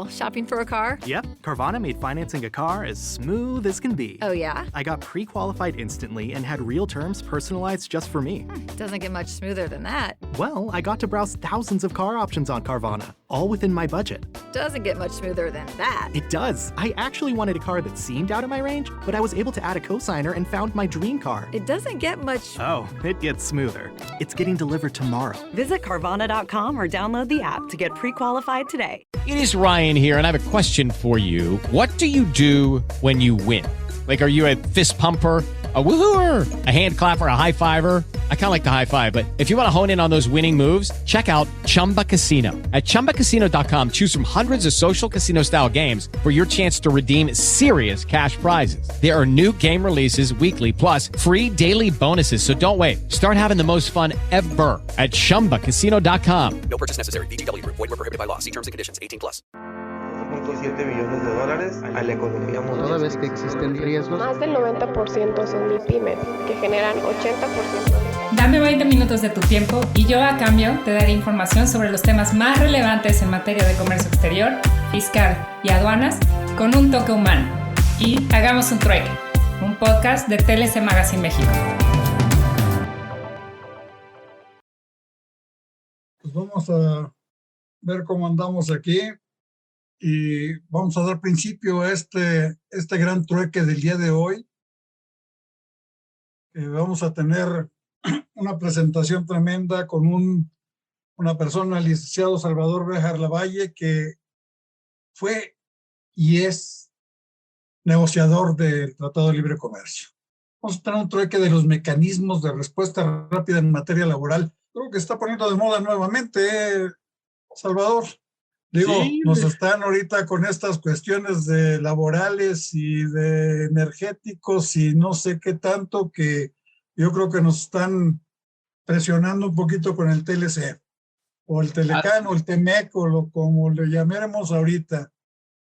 Shopping for a car? Yep, Carvana made financing a car as smooth as can be. Oh, yeah? I got pre-qualified instantly and had real terms personalized just for me. Doesn't get much smoother than that. Well, I got to browse thousands of car options on Carvana, all within my budget. Doesn't get much smoother than that. It does. I actually wanted a car that seemed out of my range, but I was able to add a cosigner and found my dream car. It doesn't get much... Oh, it gets smoother. It's getting delivered tomorrow. Visit Carvana.com or download the app to get pre-qualified today. It is Ryan here, and I have a question for you. What do you do when you win? Like, are you a fist pumper, a woohooer, a hand clapper, a high fiver? I kind of like the high five, but if you want to hone in on those winning moves, check out Chumba Casino. At ChumbaCasino.com, choose from hundreds of social casino-style games for your chance to redeem serious cash prizes. There are new game releases weekly, plus free daily bonuses, so don't wait. Start having the most fun ever at ChumbaCasino.com. No purchase necessary. VGW Group. Void where prohibited by law. See terms and conditions. 18+. 2.7 millones de dólares a la economía mundial. Toda vez que existen riesgos. Más del 90% son MIPYMES, que generan 80% de... Dame 20 minutos de tu tiempo y yo a cambio te daré información sobre los temas más relevantes en materia de comercio exterior, fiscal y aduanas con un toque humano. Y hagamos un trueque, un podcast de TLC Magazine México. Pues vamos a ver cómo andamos aquí y vamos a dar principio a este gran trueque del día de hoy. Vamos a tener una presentación tremenda con una persona, el licenciado Salvador Béjar Lavalle, que fue y es negociador del Tratado de Libre Comercio. Vamos a tener un trueque de los mecanismos de respuesta rápida en materia laboral. Creo que se está poniendo de moda nuevamente, Salvador. Digo, sí, nos están ahorita con estas cuestiones de laborales y de energéticos y no sé qué tanto, que yo creo que nos están presionando un poquito con el TLC, o el Telecán, o el TEMEC, o como le llamaremos ahorita.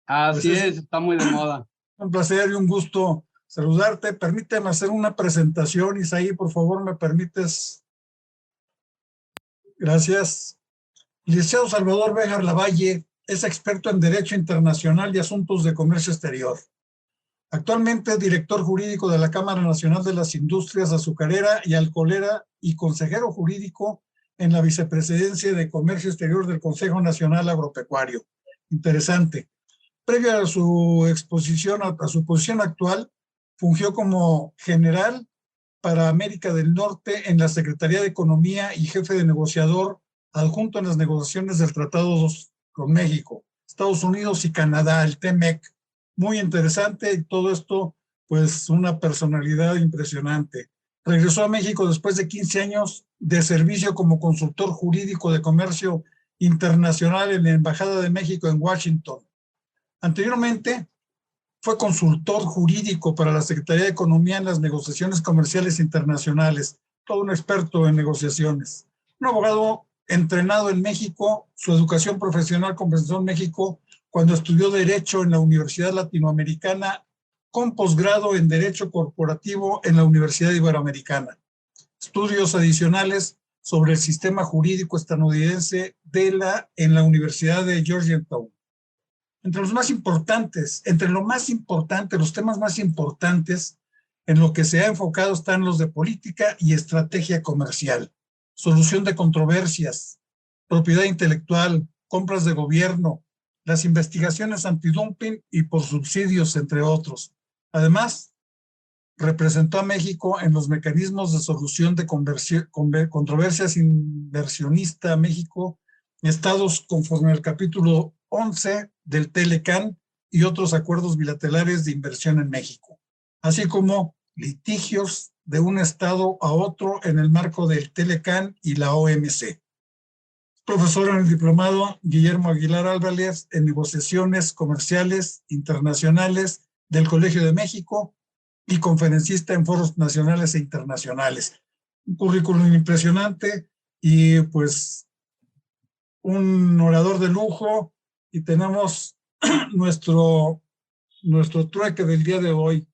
Así pues es, está muy de moda. Un placer y un gusto saludarte. Permíteme hacer una presentación, Isaí, por favor, ¿me permites? Gracias. Licenciado Salvador Béjar Lavalle es experto en Derecho Internacional y Asuntos de Comercio Exterior. Actualmente es director jurídico de la Cámara Nacional de las Industrias Azucarera y Alcoholera y consejero jurídico en la Vicepresidencia de Comercio Exterior del Consejo Nacional Agropecuario. Interesante. Previo a su exposición, a su posición actual, fungió como general para América del Norte en la Secretaría de Economía y jefe de negociador adjunto en las negociaciones del Tratado con México, Estados Unidos y Canadá, el TEMEC. Muy interesante y todo esto, pues una personalidad impresionante. Regresó a México después de 15 años de servicio como consultor jurídico de comercio internacional en la Embajada de México en Washington. Anteriormente, fue consultor jurídico para la Secretaría de Economía en las negociaciones comerciales internacionales, todo un experto en negociaciones. Un abogado entrenado en México, su educación profesional comenzó en México cuando estudió Derecho en la Universidad Latinoamericana, con posgrado en Derecho Corporativo en la Universidad Iberoamericana. Estudios adicionales sobre el sistema jurídico estadounidense en la Universidad de Georgetown. Entre lo más importante, los temas más importantes en lo que se ha enfocado están los de política y estrategia comercial, solución de controversias, propiedad intelectual, compras de gobierno, las investigaciones antidumping y por subsidios, entre otros. Además, representó a México en los mecanismos de solución de controversias inversionista México, estados conforme al capítulo 11 del Telecán y otros acuerdos bilaterales de inversión en México, así como litigios de un estado a otro en el marco del Telecán y la OMC. Profesor en el diplomado Guillermo Aguilar Álvarez en negociaciones comerciales internacionales del Colegio de México y conferencista en foros nacionales e internacionales. Un currículum impresionante y pues un orador de lujo, y tenemos nuestro trueque del día de hoy.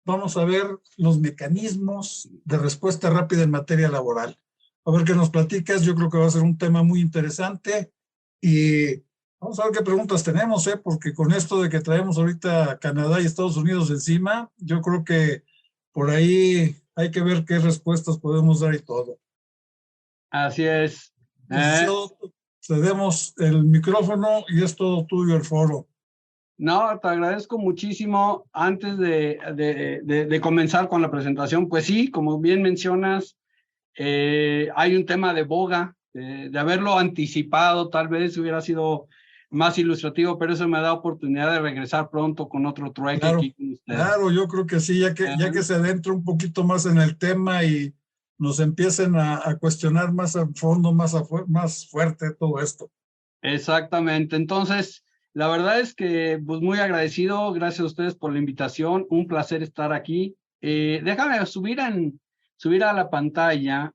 Vamos a ver los mecanismos de respuesta rápida en materia laboral. A ver qué nos platicas. Yo creo que va a ser un tema muy interesante y Vamos a ver qué preguntas tenemos, porque con esto de que traemos ahorita Canadá y Estados Unidos encima, yo creo que por ahí hay que ver qué respuestas podemos dar y todo. Así es. Licenciado, cedemos el micrófono y es todo tuyo el foro. No, te agradezco muchísimo. Antes de comenzar con la presentación, pues sí, como bien mencionas, hay un tema de boga, de haberlo anticipado, tal vez hubiera sido más ilustrativo, pero eso me da oportunidad de regresar pronto con otro trueque Claro, aquí con ustedes. claro, yo creo que sí, ya que se adentra un poquito más en el tema y nos empiecen a cuestionar más a fondo, más fuerte todo esto. Exactamente. Entonces, la verdad es que pues muy agradecido, gracias a ustedes por la invitación, un placer estar aquí. Déjame subir a la pantalla,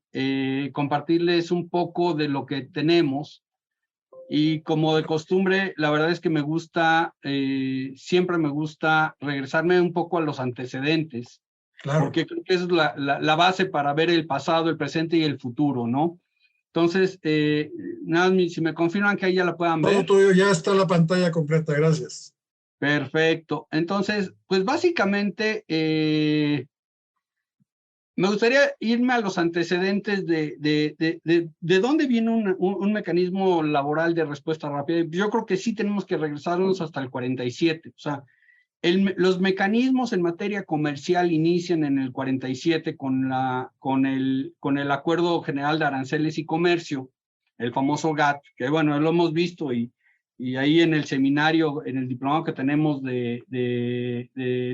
compartirles un poco de lo que tenemos. Y como de costumbre, la verdad es que siempre me gusta regresarme un poco a los antecedentes, claro, porque creo que es la base para ver el pasado, el presente y el futuro, ¿no? Entonces, nada, si me confirman que ahí ya la puedan ver. Todo tuyo, ya está la pantalla completa, gracias. Perfecto. Entonces, pues básicamente, me gustaría irme a los antecedentes de dónde viene un mecanismo laboral de respuesta rápida. Yo creo que sí tenemos que regresarnos hasta el 47. O sea, los mecanismos en materia comercial inician en el 47 con el Acuerdo General de Aranceles y Comercio, el famoso GATT, que bueno, lo hemos visto y ahí en el seminario, en el diplomado que tenemos de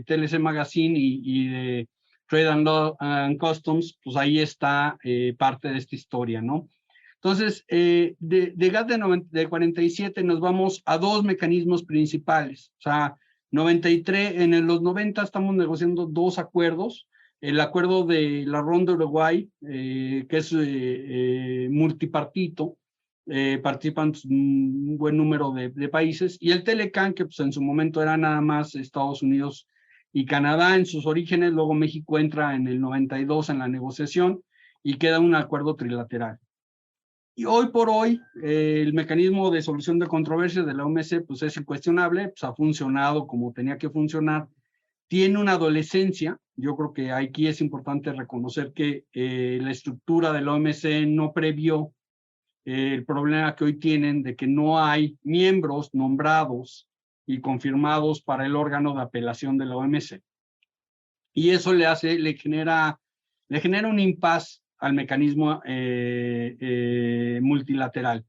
TLC Magazine y de Trade and Law and Customs, pues ahí está parte de esta historia, ¿no? Entonces, de GATT de 47 nos vamos a dos mecanismos principales. O sea, 93, en los 90 estamos negociando dos acuerdos. El acuerdo de la Ronda Uruguay, que es multipartito, participan un buen número de países, y el Telecan, que pues en su momento era nada más Estados Unidos y Canadá en sus orígenes. Luego México entra en el 92 en la negociación y queda un acuerdo trilateral. Y hoy por hoy, el mecanismo de solución de controversias de la OMC pues es incuestionable, pues ha funcionado como tenía que funcionar. Tiene una adolescencia. Yo creo que aquí es importante reconocer que la estructura de la OMC no previó el problema que hoy tienen de que no hay miembros nombrados y confirmados para el órgano de apelación de la OMC. Y eso le genera un impasse al mecanismo multilateral.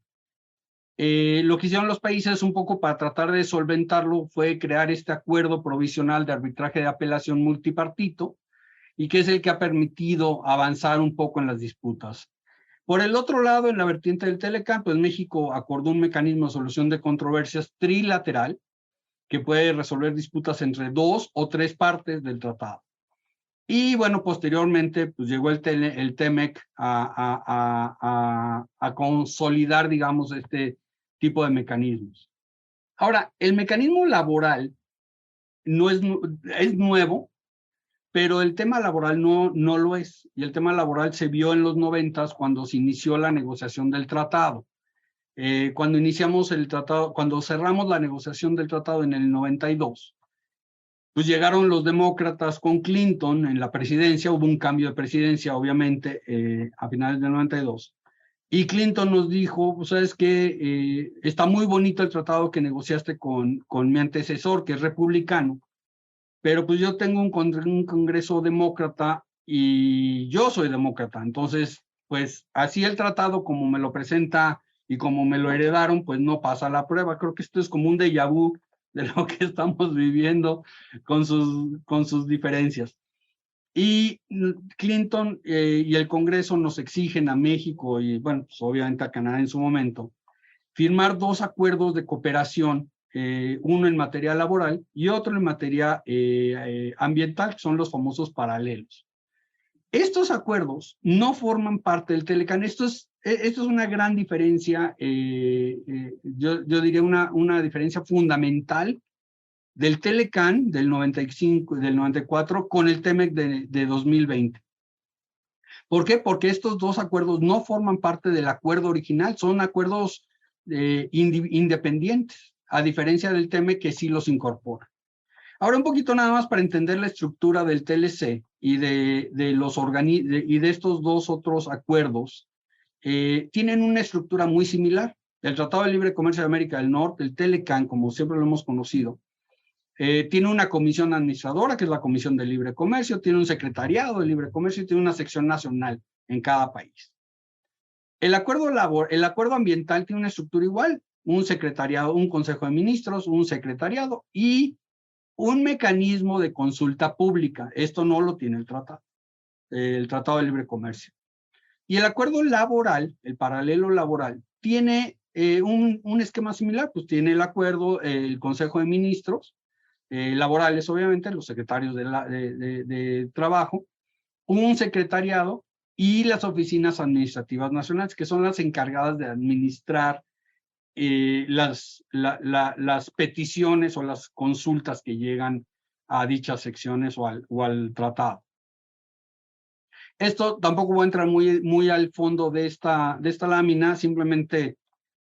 Lo que hicieron los países un poco para tratar de solventarlo fue crear este acuerdo provisional de arbitraje de apelación multipartito, y que es el que ha permitido avanzar un poco en las disputas. Por el otro lado, en la vertiente del Telecan, pues México acordó un mecanismo de solución de controversias trilateral que puede resolver disputas entre 2 o 3 partes del tratado. Y bueno, posteriormente pues llegó el TEMEC a consolidar, digamos, este tipo de mecanismos. Ahora, el mecanismo laboral es nuevo, pero el tema laboral no lo es. Y el tema laboral se vio en los 90s cuando se inició la negociación del tratado. Cuando iniciamos el tratado, cuando cerramos la negociación del tratado en el 92, pues llegaron los demócratas con Clinton en la presidencia. Hubo un cambio de presidencia, obviamente, a finales del 92. Y Clinton nos dijo, pues, ¿sabes qué? Está muy bonito el tratado que negociaste con mi antecesor, que es republicano, pero pues yo tengo un Congreso demócrata y yo soy demócrata. Entonces, pues así el tratado como me lo presenta y como me lo heredaron, pues no pasa la prueba. Creo que esto es como un déjà vu de lo que estamos viviendo con sus diferencias. Y Clinton y el Congreso nos exigen a México y, bueno, pues obviamente a Canadá en su momento, firmar 2 acuerdos de cooperación, uno en materia laboral y otro en materia ambiental, que son los famosos paralelos. Estos acuerdos no forman parte del Telecan. Esto es una gran diferencia, yo diría una diferencia fundamental del Telecan del 95, del 94 con el TEMEC de 2020. ¿Por qué? Porque estos 2 acuerdos no forman parte del acuerdo original, son acuerdos independientes, a diferencia del TEMEC que sí los incorpora. Ahora un poquito nada más para entender la estructura del TLC y de estos dos otros acuerdos. Tienen una estructura muy similar. El Tratado de Libre Comercio de América del Norte, el TLCAN, como siempre lo hemos conocido, tiene una comisión administradora, que es la Comisión de Libre Comercio, tiene un secretariado de Libre Comercio y tiene una sección nacional en cada país. El acuerdo ambiental tiene una estructura igual, un secretariado, un consejo de ministros, un secretariado y un mecanismo de consulta pública. Esto no lo tiene el Tratado de Libre Comercio. Y el acuerdo laboral, el paralelo laboral, tiene un esquema similar, pues tiene el acuerdo, el Consejo de Ministros, laborales obviamente, los secretarios de trabajo, un secretariado y las oficinas administrativas nacionales, que son las encargadas de administrar las peticiones o las consultas que llegan a dichas secciones o al tratado. Esto tampoco voy a entrar muy al fondo de esta lámina, simplemente,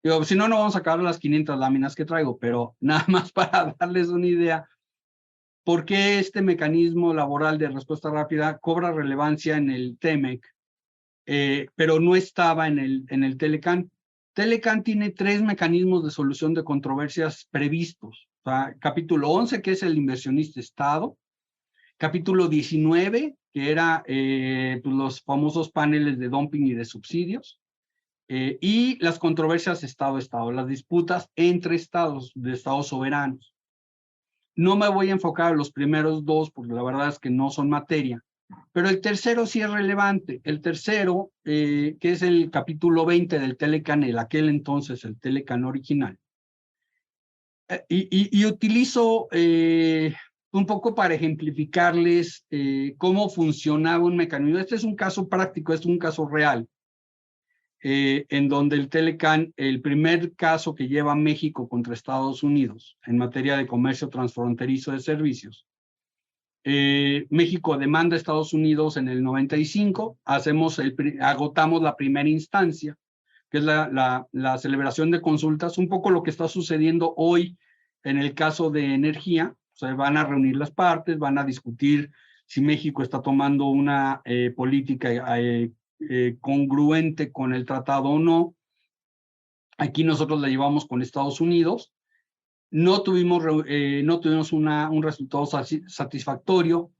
digo, si no, no vamos a acabar las 500 láminas que traigo, pero nada más para darles una idea, por qué este mecanismo laboral de respuesta rápida cobra relevancia en el TEMEC, pero no estaba en el TLCAN. TLCAN tiene 3 mecanismos de solución de controversias previstos. O sea, capítulo 11, que es el inversionista Estado, capítulo 19, que era pues los famosos paneles de dumping y de subsidios, y las controversias Estado-Estado, las disputas entre estados, de estados soberanos. No me voy a enfocar en los primeros 2, porque la verdad es que no son materia, pero el tercero sí es relevante. El tercero, que es el capítulo 20 del TLCAN, aquel entonces el TLCAN original, y utilizo un poco para ejemplificarles cómo funcionaba un mecanismo. Este es un caso práctico, este es un caso real, en donde el TLCAN, el primer caso que lleva México contra Estados Unidos en materia de comercio transfronterizo de servicios. México demanda a Estados Unidos en el 95, agotamos la primera instancia, que es la celebración de consultas, un poco lo que está sucediendo hoy en el caso de energía. O sea, van a reunir las partes, van a discutir si México está tomando una política congruente con el tratado o no. Aquí nosotros la llevamos con Estados Unidos. No tuvimos un resultado satisfactorio.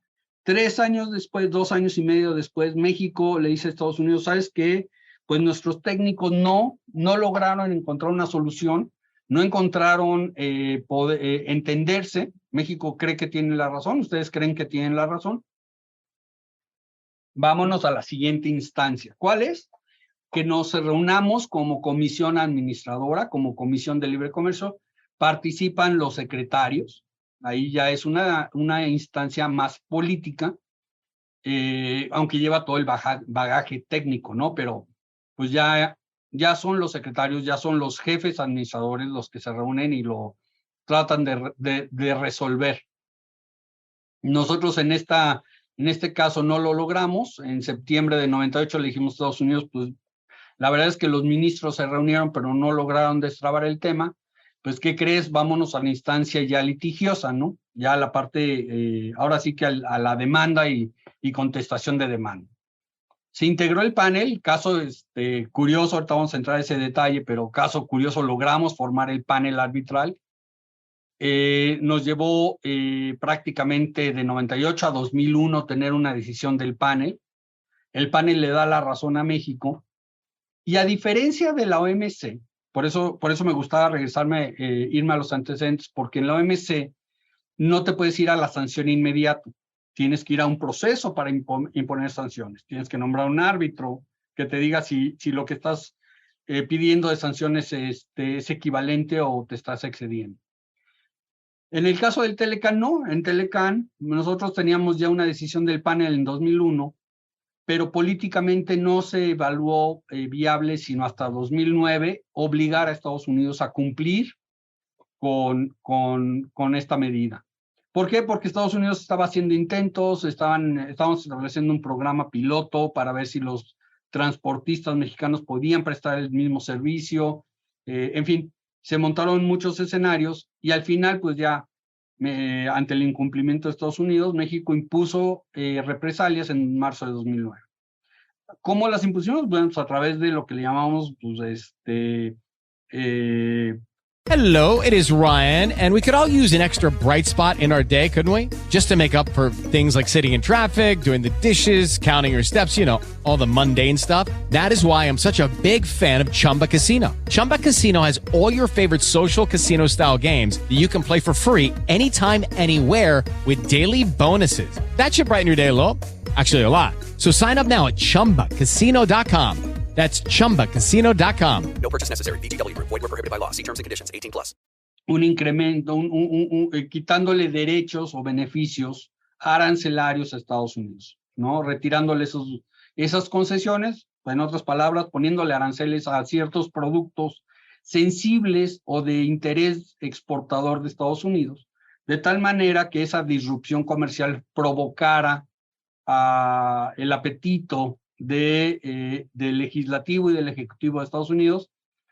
3 años después, 2 años y medio después, México le dice a Estados Unidos, ¿sabes qué? Pues nuestros técnicos no lograron encontrar una solución, no encontraron entenderse. México cree que tiene la razón, ¿ustedes creen que tienen la razón? Vámonos a la siguiente instancia. ¿Cuál es? Que nos reunamos como comisión administradora, como comisión de libre comercio. Participan los secretarios, ahí ya es una instancia más política, aunque lleva todo el bagaje técnico, ¿no? Pero pues ya son los secretarios, ya son los jefes administradores los que se reúnen y lo tratan de resolver. Nosotros en este caso no lo logramos. En septiembre de 98 le dijimos a Estados Unidos, pues la verdad es que los ministros se reunieron, pero no lograron destrabar el tema. Pues, ¿qué crees? Vámonos a la instancia ya litigiosa, ¿no? Ya a la parte, ahora sí que a la demanda y contestación de demanda. Se integró el panel, caso curioso, ahorita vamos a entrar a ese detalle, pero caso curioso, logramos formar el panel arbitral. Nos llevó prácticamente de 98 a 2001 tener una decisión del panel. El panel le da la razón a México. Y a diferencia de la OMC, por eso me gustaba irme a los antecedentes, porque en la OMC no te puedes ir a la sanción inmediata. Tienes que ir a un proceso para imponer sanciones. Tienes que nombrar un árbitro que te diga si lo que estás pidiendo de sanciones es equivalente o te estás excediendo. En el caso del TLCAN, no. En TLCAN, nosotros teníamos ya una decisión del panel en 2001, pero políticamente no se evaluó viable sino hasta 2009 obligar a Estados Unidos a cumplir con esta medida. ¿Por qué? Porque Estados Unidos estaba haciendo intentos, estábamos estableciendo un programa piloto para ver si los transportistas mexicanos podían prestar el mismo servicio, En fin, se montaron muchos escenarios y al final, pues ya, ante el incumplimiento de Estados Unidos, México impuso represalias en marzo de 2009. ¿Cómo las impusimos? Bueno, pues a través de lo que le llamamos, pues, Hello, it is Ryan, and we could all use an extra bright spot in our day, couldn't we? Just to make up for things like sitting in traffic, doing the dishes, counting your steps, you know, all the mundane stuff. That is why I'm such a big fan of Chumba Casino. Chumba Casino has all your favorite social casino-style games that you can play for free anytime, anywhere with daily bonuses. That should brighten your day a little. Actually, a lot. So sign up now at ChumbaCasino.com. That's ChumbaCasino.com. No purchase necessary. VGW Group. Void where prohibited by law. See terms and conditions. 18+. Un incremento, quitándole derechos o beneficios arancelarios a Estados Unidos, ¿no? Retirándole esas concesiones, en otras palabras, poniéndole aranceles a ciertos productos sensibles o de interés exportador de Estados Unidos, de tal manera que esa disrupción comercial provocara el apetito del legislativo y del ejecutivo de Estados Unidos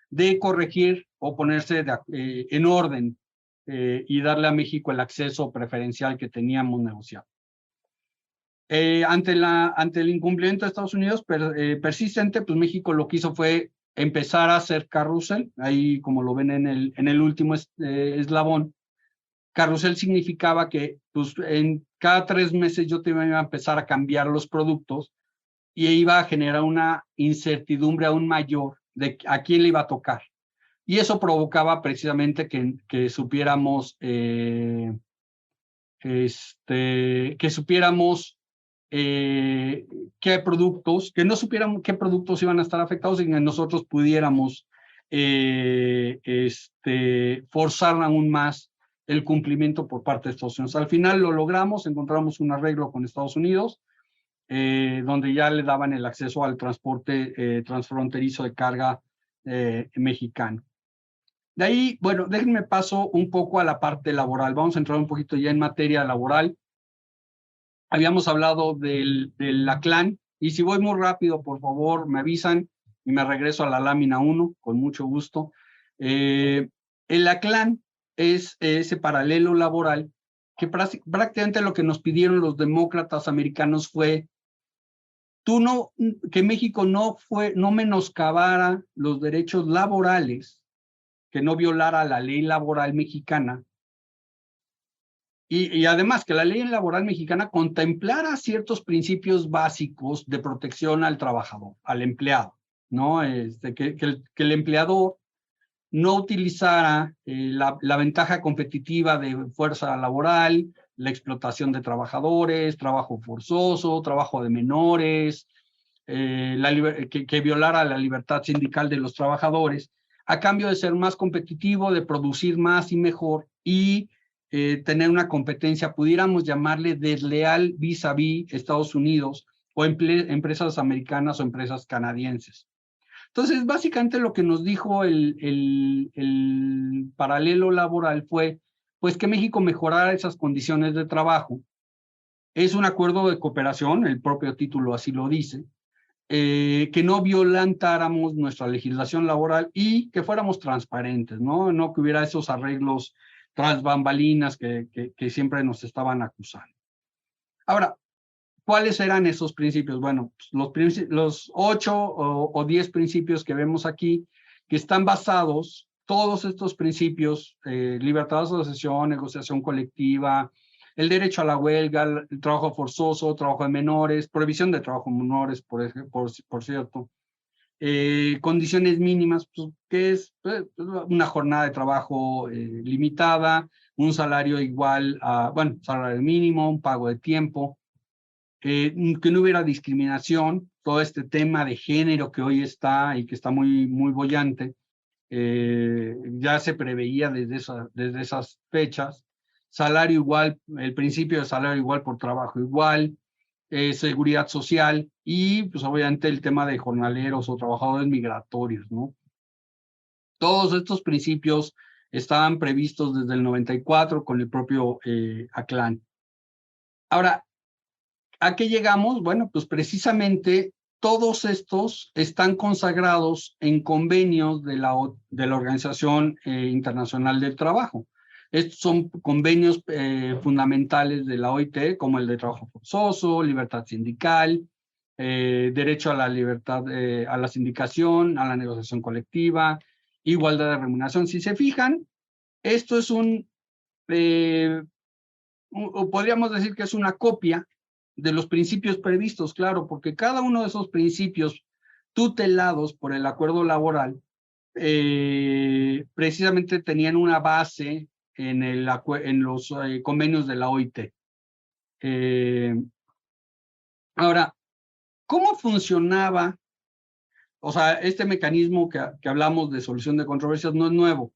de corregir o ponerse en orden y darle a México el acceso preferencial que teníamos negociado. Ante el incumplimiento de Estados Unidos persistente, pues México lo que hizo fue empezar a hacer carrusel, ahí como lo ven en el último eslabón. Carrusel significaba que pues, en cada 3 meses yo te iba a empezar a cambiar los productos y iba a generar una incertidumbre aún mayor de a quién le iba a tocar. Y eso provocaba precisamente que supiéramos qué productos, que no supiéramos qué productos iban a estar afectados y que nosotros pudiéramos forzar aún más el cumplimiento por parte de Estados Unidos. Al final lo logramos, encontramos un arreglo con Estados Unidos, donde ya le daban el acceso al transporte transfronterizo de carga mexicano. De ahí, bueno, déjenme paso un poco a la parte laboral. Vamos a entrar un poquito ya en materia laboral. Habíamos hablado del ACLAN, y si voy muy rápido, por favor, me avisan y me regreso a la lámina 1, con mucho gusto. El ACLAN es ese paralelo laboral que prácticamente lo que nos pidieron los demócratas americanos fue que México no menoscabara los derechos laborales, que no violara la ley laboral mexicana, y además que la ley laboral mexicana contemplara ciertos principios básicos de protección al trabajador, al empleado, ¿no? Que el empleador no utilizara la ventaja competitiva de fuerza laboral, la explotación de trabajadores, trabajo forzoso, trabajo de menores, que violara la libertad sindical de los trabajadores, a cambio de ser más competitivo, de producir más y mejor y tener una competencia, pudiéramos llamarle desleal vis-a-vis Estados Unidos o empresas americanas o empresas canadienses. Entonces, básicamente lo que nos dijo el paralelo laboral fue pues que México mejorara esas condiciones de trabajo. Es un acuerdo de cooperación, el propio título así lo dice, que no violentáramos nuestra legislación laboral y que fuéramos transparentes, no que hubiera esos arreglos tras bambalinas que siempre nos estaban acusando. Ahora, ¿cuáles eran esos principios? Bueno, los 8 o 10 principios que vemos aquí, que están basados, todos estos principios, libertad de asociación, negociación colectiva, el derecho a la huelga, el trabajo forzoso, trabajo de menores, prohibición de trabajo de menores, por cierto, condiciones mínimas, pues, que es una jornada de trabajo limitada, un salario igual a, salario mínimo, un pago de tiempo, que no hubiera discriminación, todo este tema de género que hoy está y que está muy, muy boyante, ya se preveía desde esas fechas. Salario igual, el principio de salario igual por trabajo igual, seguridad social y pues obviamente el tema de jornaleros o trabajadores migratorios, ¿no? Todos estos principios estaban previstos desde el 94 con el propio ACLAN. Ahora, ¿a qué llegamos? Bueno, pues precisamente todos estos están consagrados en convenios de la Organización Internacional del Trabajo. Estos son convenios fundamentales de la OIT, como el de trabajo forzoso, libertad sindical, derecho a la libertad, a la sindicación, a la negociación colectiva, igualdad de remuneración. Si se fijan, esto es podríamos decir que es una copia de los principios previstos, claro, porque cada uno de esos principios tutelados por el acuerdo laboral precisamente tenían una base en los convenios de la OIT. Ahora, ¿cómo funcionaba? O sea, este mecanismo que hablamos de solución de controversias no es nuevo.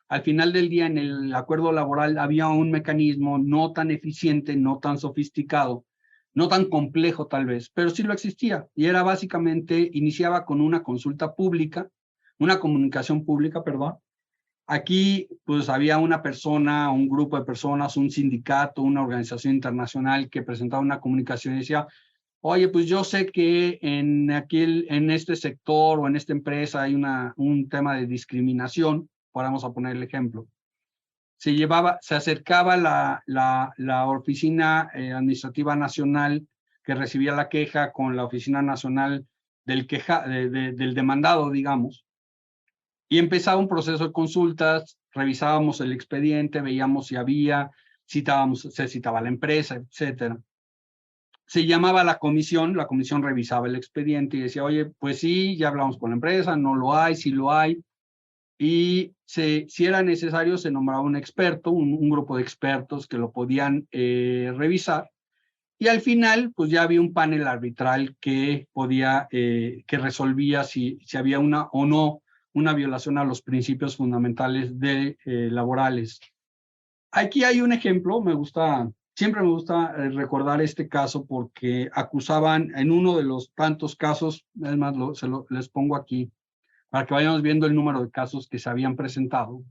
Al final del día, en el acuerdo laboral había un mecanismo no tan eficiente, no tan sofisticado, no tan complejo tal vez, pero sí lo existía. Y era básicamente, iniciaba con una consulta pública, una comunicación pública, perdón. Aquí pues había una persona, un grupo de personas, un sindicato, una organización internacional que presentaba una comunicación y decía, oye, pues yo sé que en este sector o en esta empresa hay un tema de discriminación, vamos a poner el ejemplo. Se acercaba la Oficina Administrativa Nacional que recibía la queja con la Oficina Nacional del demandado, digamos, y empezaba un proceso de consultas, revisábamos el expediente, veíamos si había, se citaba a la empresa, etcétera. Se llamaba la comisión revisaba el expediente y decía, oye, pues sí, ya hablamos con la empresa, no lo hay, sí lo hay. Y si era necesario, se nombraba un experto, un grupo de expertos que lo podían revisar. Y al final, pues ya había un panel arbitral que que resolvía si había una violación a los principios fundamentales laborales. Aquí hay un ejemplo, siempre me gusta recordar este caso porque acusaban en uno de los tantos casos, es más, les pongo aquí, para que vayamos viendo el número de casos que se habían presentado.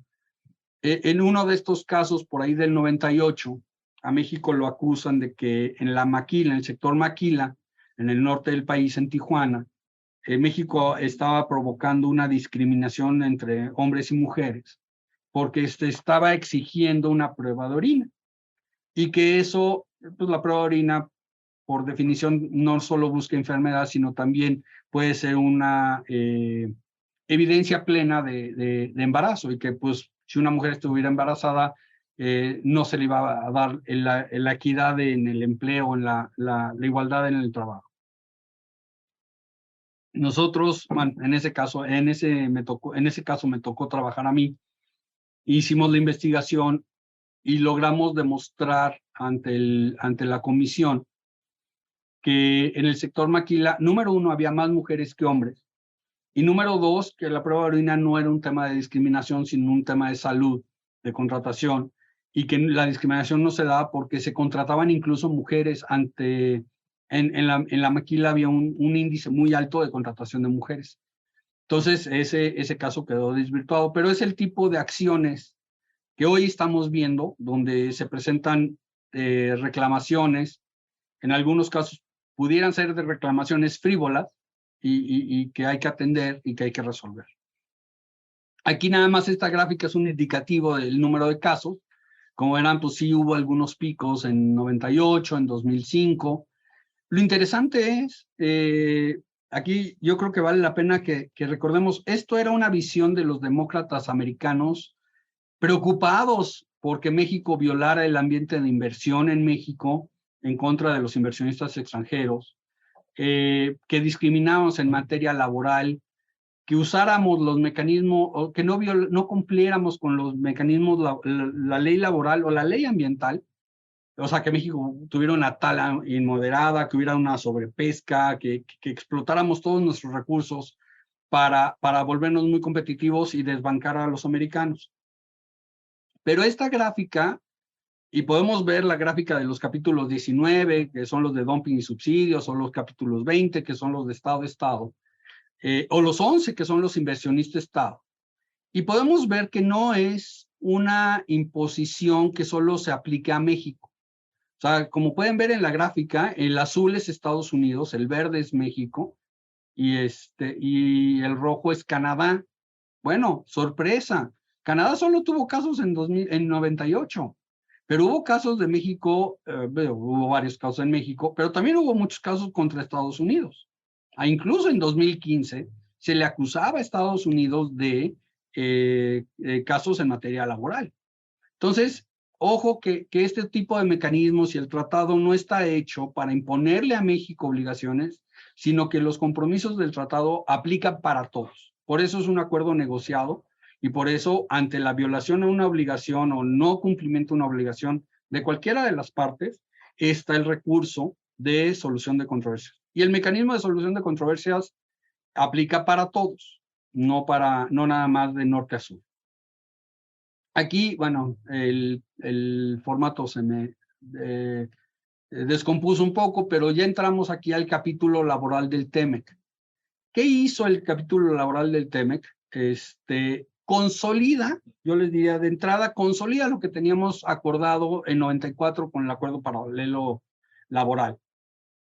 En uno de estos casos, por ahí del 98, a México lo acusan de que en la maquila, en el sector maquila, en el norte del país, en Tijuana, México estaba provocando una discriminación entre hombres y mujeres, porque se estaba exigiendo una prueba de orina. Y que eso, pues la prueba de orina, por definición, no solo busca enfermedad, sino también puede ser una evidencia plena de embarazo, y que pues si una mujer estuviera embarazada no se le iba a dar la equidad en el empleo, en la igualdad en el trabajo. Nosotros, en ese caso me tocó trabajar a mí. Hicimos la investigación y logramos demostrar ante la comisión que en el sector maquila, número uno, había más mujeres que hombres. Y número dos, que la prueba de orina no era un tema de discriminación, sino un tema de salud, de contratación, y que la discriminación no se daba porque se contrataban incluso mujeres en la maquila había un índice muy alto de contratación de mujeres. Entonces, ese caso quedó desvirtuado, pero es el tipo de acciones que hoy estamos viendo, donde se presentan reclamaciones, en algunos casos pudieran ser de reclamaciones frívolas, y que hay que atender y que hay que resolver. Aquí nada más esta gráfica es un indicativo del número de casos. Como verán, pues sí hubo algunos picos en 98, en 2005. Lo interesante es, aquí yo creo que vale la pena que recordemos, esto era una visión de los demócratas americanos preocupados porque México violara el ambiente de inversión en México en contra de los inversionistas extranjeros, que discriminábamos en materia laboral, que usáramos los mecanismos, o que no cumpliéramos con los mecanismos, la ley laboral o la ley ambiental, o sea, que México tuviera una tala inmoderada, que hubiera una sobrepesca, que explotáramos todos nuestros recursos para volvernos muy competitivos y desbancar a los americanos. Pero esta gráfica, y podemos ver la gráfica de los capítulos 19, que son los de dumping y subsidios, o los capítulos 20, que son los de Estado-Estado, o los 11, que son los inversionista-Estado. Y podemos ver que no es una imposición que solo se aplique a México. O sea, como pueden ver en la gráfica, el azul es Estados Unidos, el verde es México, y el rojo es Canadá. Bueno, sorpresa. Canadá solo tuvo casos en 98, pero hubo casos de México, hubo varios casos en México, pero también hubo muchos casos contra Estados Unidos. Incluso en 2015 se le acusaba a Estados Unidos de casos en materia laboral. Entonces, ojo que este tipo de mecanismos y el tratado no está hecho para imponerle a México obligaciones, sino que los compromisos del tratado aplican para todos. Por eso es un acuerdo negociado y por eso, ante la violación a una obligación o no cumplimiento a una obligación de cualquiera de las partes, está el recurso de solución de controversias. Y el mecanismo de solución de controversias aplica para todos, no nada más de norte a sur. Aquí, bueno, el formato se me descompuso un poco, pero ya entramos aquí al capítulo laboral del TEMEC. ¿Qué hizo el capítulo laboral del TEMEC? Consolida, yo les diría de entrada, consolida lo que teníamos acordado en 94 con el acuerdo paralelo laboral.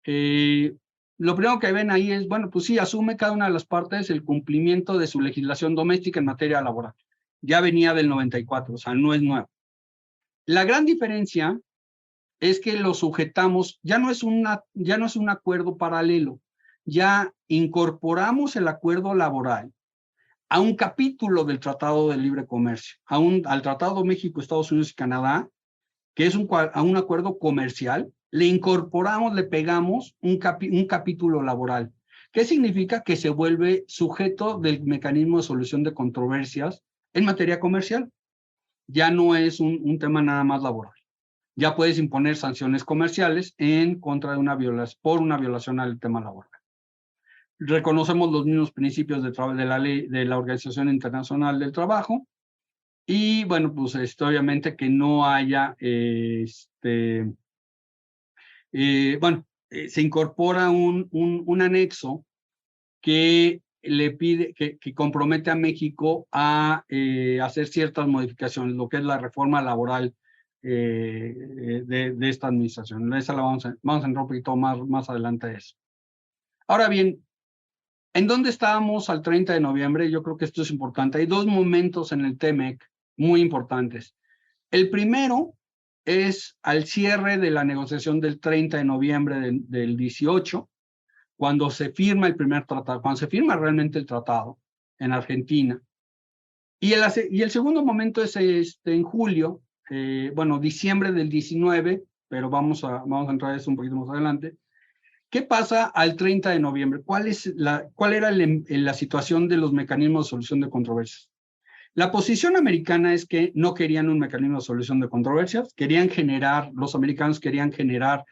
Lo primero que ven ahí es, bueno, pues sí, asume cada una de las partes el cumplimiento de su legislación doméstica en materia laboral. Ya venía del 94, o sea, no es nuevo. La gran diferencia es que lo sujetamos, ya no es un acuerdo paralelo, ya incorporamos el acuerdo laboral a un capítulo del Tratado de Libre Comercio, al Tratado México, Estados Unidos y Canadá, que es a un acuerdo comercial, le incorporamos, le pegamos un capítulo laboral. ¿Qué significa? Que se vuelve sujeto del mecanismo de solución de controversias en materia comercial. Ya no es un tema nada más laboral. Ya puedes imponer sanciones comerciales en contra de por una violación al tema laboral. Reconocemos los mismos principios de la ley de la Organización Internacional del Trabajo y, bueno, pues obviamente que no haya, se incorpora un anexo que le pide, que compromete a México a hacer ciertas modificaciones, lo que es la reforma laboral de esta administración. Esa la vamos a entrar un poquito más adelante a eso. Ahora bien, ¿en dónde estábamos al 30 de noviembre? Yo creo que esto es importante. Hay dos momentos en el TEMEC muy importantes. El primero es al cierre de la negociación del 30 de noviembre del 18, cuando se firma el primer tratado, cuando se firma realmente el tratado en Argentina. Y el segundo momento es en julio, diciembre del 19, pero vamos a entrar a eso un poquito más adelante. ¿Qué pasa al 30 de noviembre? ¿Cuál era la situación de los mecanismos de solución de controversias? La posición americana es que no querían un mecanismo de solución de controversias, los americanos querían generar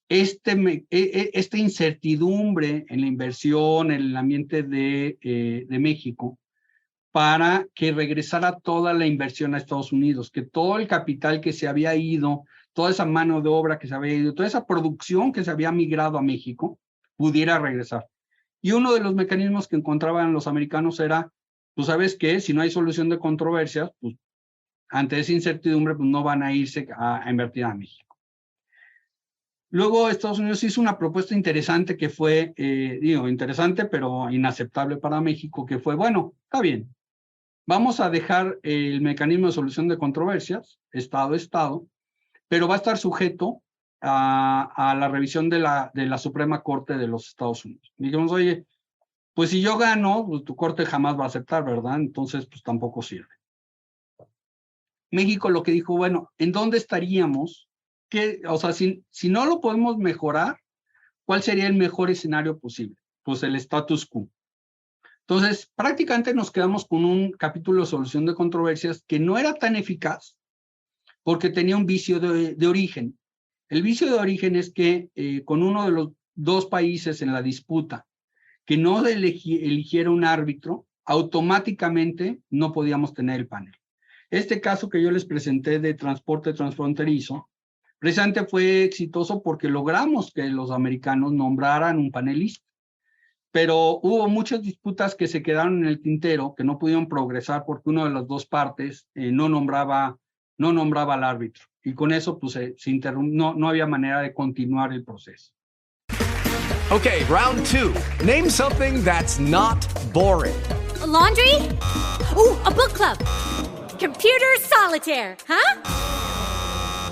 esta incertidumbre en la inversión, en el ambiente de México, para que regresara toda la inversión a Estados Unidos, que todo el capital que se había ido, toda esa mano de obra que se había ido, toda esa producción que se había migrado a México, pudiera regresar. Y uno de los mecanismos que encontraban los americanos era, pues, ¿sabes qué? Si no hay solución de controversias, pues, ante esa incertidumbre, pues, no van a irse a invertir a México. Luego, Estados Unidos hizo una propuesta interesante que fue, interesante, pero inaceptable para México, que fue, bueno, está bien, vamos a dejar el mecanismo de solución de controversias, Estado a Estado, pero va a estar sujeto a la revisión de la Suprema Corte de los Estados Unidos. Digamos, oye, pues si yo gano, pues tu corte jamás va a aceptar, ¿verdad? Entonces, pues tampoco sirve. México lo que dijo, bueno, ¿en dónde estaríamos? Si no lo podemos mejorar, ¿cuál sería el mejor escenario posible? Pues el status quo. Entonces, prácticamente nos quedamos con un capítulo de solución de controversias que no era tan eficaz, porque tenía un vicio de origen. El vicio de origen es que con uno de los dos países en la disputa que no eligiera un árbitro, automáticamente no podíamos tener el panel. Este caso que yo les presenté de transporte transfronterizo, precisamente fue exitoso porque logramos que los americanos nombraran un panelista. Pero hubo muchas disputas que se quedaron en el tintero, que no pudieron progresar porque una de las dos partes no nombraba al árbitro. Y con eso pues, no había manera de continuar el proceso. Okay, round two. Name something that's not boring. A laundry? Ooh, a book club. Computer solitaire, huh?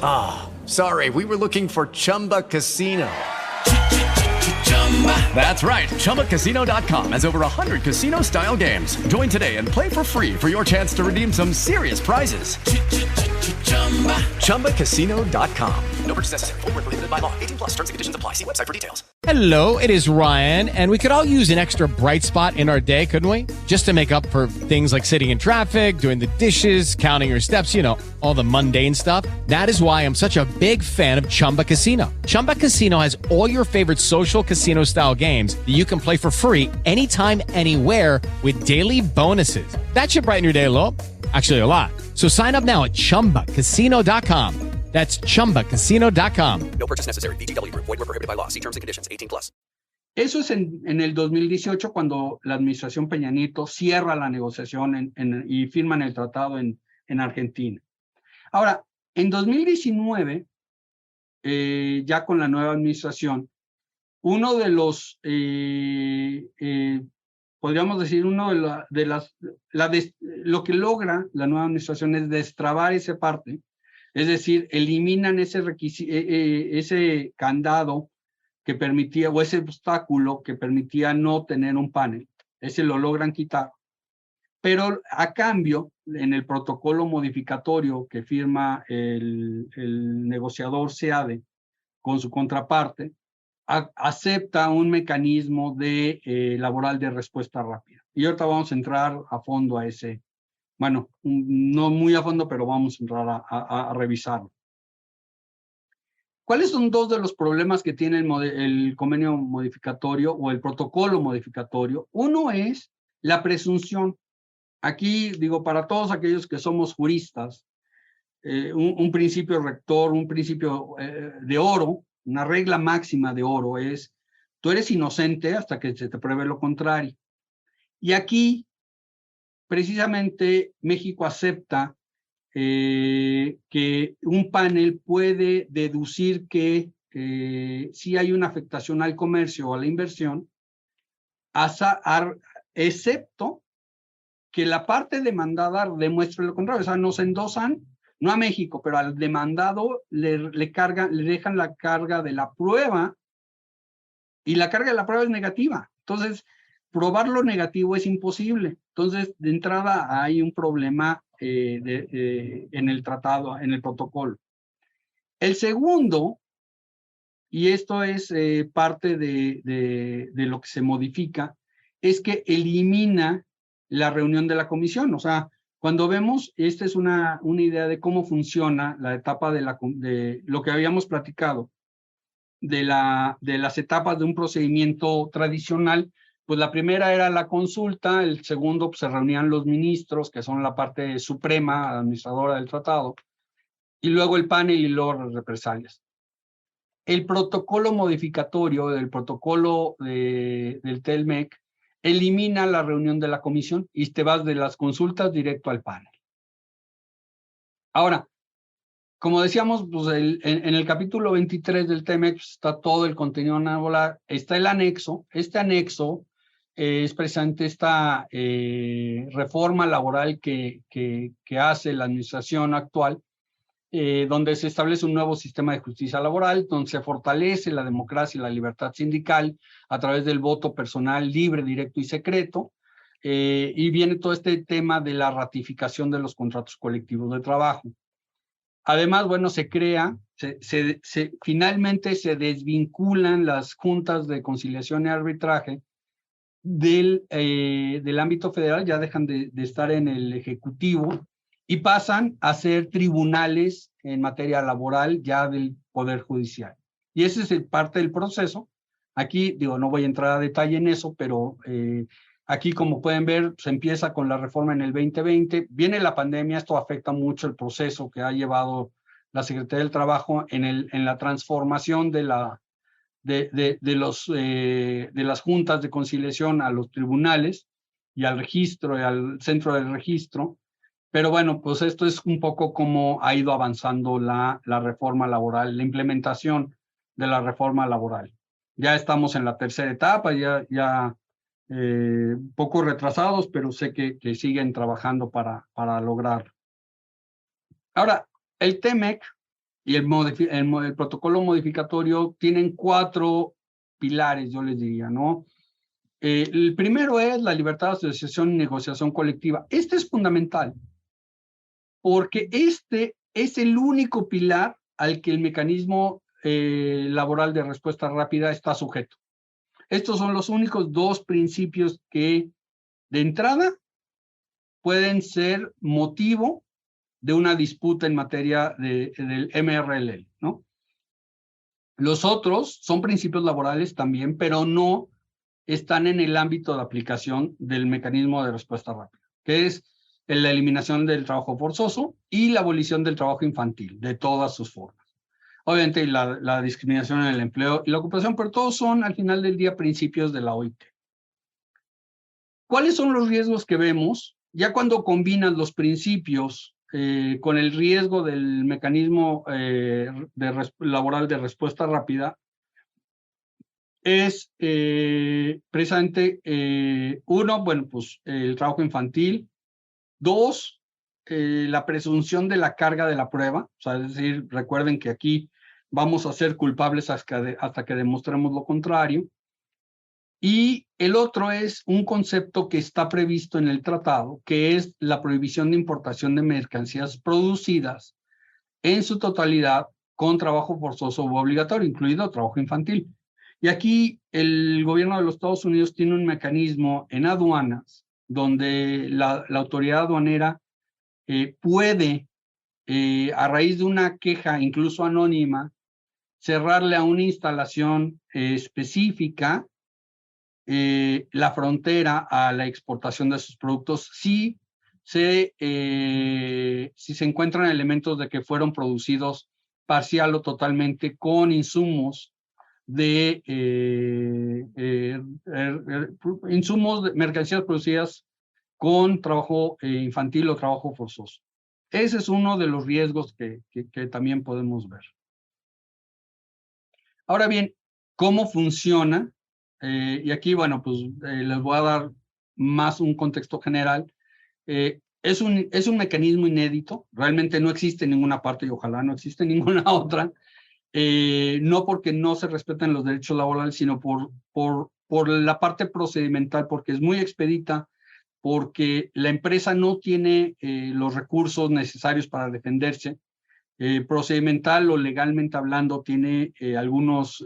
Ah, oh, sorry, we were looking for Chumba Casino. That's right, ChumbaCasino.com has over 100 casino-style games. Join today and play for free for your chance to redeem some serious prizes. ChumbaCasino.com. No purchase necessary. Void where prohibited by law. 18 plus. Terms and conditions apply. See website for details. Hello, it is Ryan, and we could all use an extra bright spot in our day, couldn't we? Just to make up for things like sitting in traffic, doing the dishes, counting your steps, you know, all the mundane stuff. That is why I'm such a big fan of Chumba Casino. Chumba Casino has all your favorite social casino-style games that you can play for free anytime, anywhere with daily bonuses. That should brighten your day a little. Actually, a lot. So sign up now at ChumbaCasino.com. That's ChumbaCasino.com. No purchase necessary. VGW Group. Void where prohibited by law. See terms and conditions. 18 plus. Eso es en el 2018 cuando la administración Peña Nieto cierra la negociación y firman el tratado en Argentina. Ahora, en 2019, ya con la nueva administración, uno de los, podríamos decir, uno lo que logra la nueva administración es destrabar esa parte, es decir, eliminan ese candado que permitía, o ese obstáculo que permitía no tener un panel. Ese lo logran quitar. Pero a cambio, en el protocolo modificatorio que firma el negociador SEADE con su contraparte, acepta un mecanismo laboral de respuesta rápida. Y ahorita vamos a entrar a fondo a ese, bueno, no muy a fondo, pero vamos a entrar a revisarlo. ¿Cuáles son dos de los problemas que tiene el convenio modificatorio o el protocolo modificatorio? Uno es la presunción. Aquí, digo, para todos aquellos que somos juristas, un principio rector, un principio de oro, una regla máxima de oro es, tú eres inocente hasta que se te pruebe lo contrario. Y aquí, precisamente, México acepta que un panel puede deducir que sí hay una afectación al comercio o a la inversión, excepto que la parte demandada demuestre lo contrario. O sea, nos endosan, no a México, pero al demandado le dejan la carga de la prueba, y la carga de la prueba es negativa. Entonces, probar lo negativo es imposible. Entonces, de entrada hay un problema en el tratado, en el protocolo. El segundo, y esto es parte de lo que se modifica, es que elimina la reunión de la comisión. O sea, cuando vemos, esta es una idea de cómo funciona la etapa de lo que habíamos platicado, de las etapas de un procedimiento tradicional. Pues la primera era la consulta, el segundo pues, se reunían los ministros, que son la parte suprema, administradora del tratado, y luego el panel y luego las represalias. El protocolo modificatorio del protocolo del TELMEC elimina la reunión de la comisión y te vas de las consultas directo al panel. Ahora, como decíamos, pues en el capítulo 23 del TEMEC pues, está todo el contenido laboral, está el anexo. Este anexo es precisamente esta reforma laboral que hace la administración actual, donde se establece un nuevo sistema de justicia laboral, donde se fortalece la democracia y la libertad sindical a través del voto personal libre, directo y secreto, y viene todo este tema de la ratificación de los contratos colectivos de trabajo. Además, bueno, se crea, finalmente se desvinculan las juntas de conciliación y arbitraje del ámbito federal, ya dejan de estar en el Ejecutivo y pasan a ser tribunales en materia laboral ya del Poder Judicial. Y ese es parte del proceso. Aquí, digo, no voy a entrar a detalle en eso, pero aquí, como pueden ver, se empieza con la reforma en el 2020. Viene la pandemia, esto afecta mucho el proceso que ha llevado la Secretaría del Trabajo en la transformación de las juntas de conciliación a los tribunales y al registro y al centro del registro. Pero bueno, pues esto es un poco cómo ha ido avanzando la reforma laboral, la implementación de la reforma laboral. Ya estamos en la tercera etapa, ya poco retrasados, pero sé que siguen trabajando para lograrlo. Ahora, el TEMEC y el protocolo modificatorio tienen 4 pilares, yo les diría, ¿no? El primero es la libertad de asociación y negociación colectiva. Este es fundamental, porque este es el único pilar al que el mecanismo laboral de respuesta rápida está sujeto. Estos son los únicos 2 principios que, de entrada, pueden ser motivo de una disputa en materia del MRLL, ¿no? Los otros son principios laborales también, pero no están en el ámbito de aplicación del mecanismo de respuesta rápida, que es la eliminación del trabajo forzoso y la abolición del trabajo infantil, de todas sus formas. Obviamente la discriminación en el empleo y la ocupación, pero todos son al final del día principios de la OIT. ¿Cuáles son los riesgos que vemos? Ya cuando combinan los principios con el riesgo del mecanismo laboral de respuesta rápida, es precisamente uno, bueno, pues el trabajo infantil. 2, la presunción de la carga de la prueba, o sea, es decir, recuerden que aquí vamos a ser culpables hasta que demostremos lo contrario. Y el otro es un concepto que está previsto en el tratado, que es la prohibición de importación de mercancías producidas en su totalidad con trabajo forzoso u obligatorio, incluido trabajo infantil. Y aquí el gobierno de los Estados Unidos tiene un mecanismo en aduanas donde la autoridad aduanera puede, a raíz de una queja, incluso anónima, cerrarle a una instalación específica la frontera a la exportación de sus productos si se encuentran elementos de que fueron producidos parcial o totalmente con insumos de mercancías producidas con trabajo infantil o trabajo forzoso. Ese es uno de los riesgos que también podemos ver. Ahora bien, ¿cómo funciona? Y aquí, bueno, pues les voy a dar más un contexto general. Es un mecanismo inédito, realmente no existe en ninguna parte y ojalá no existe en ninguna otra. No porque no se respeten los derechos laborales, sino por la parte procedimental, porque es muy expedita, porque la empresa no tiene los recursos necesarios para defenderse. Procedimental o legalmente hablando tiene algunos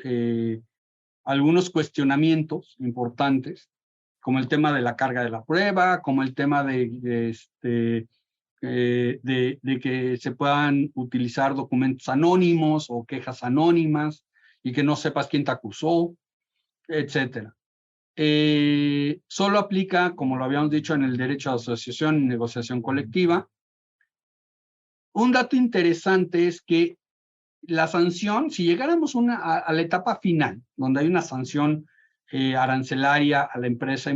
cuestionamientos importantes, como el tema de la carga de la prueba, como el tema de que se puedan utilizar documentos anónimos o quejas anónimas y que no sepas quién te acusó, etcétera. Solo aplica, como lo habíamos dicho, en el derecho a asociación y negociación colectiva. Un dato interesante es que la sanción, si llegáramos a la etapa final, donde hay una sanción arancelaria a la empresa,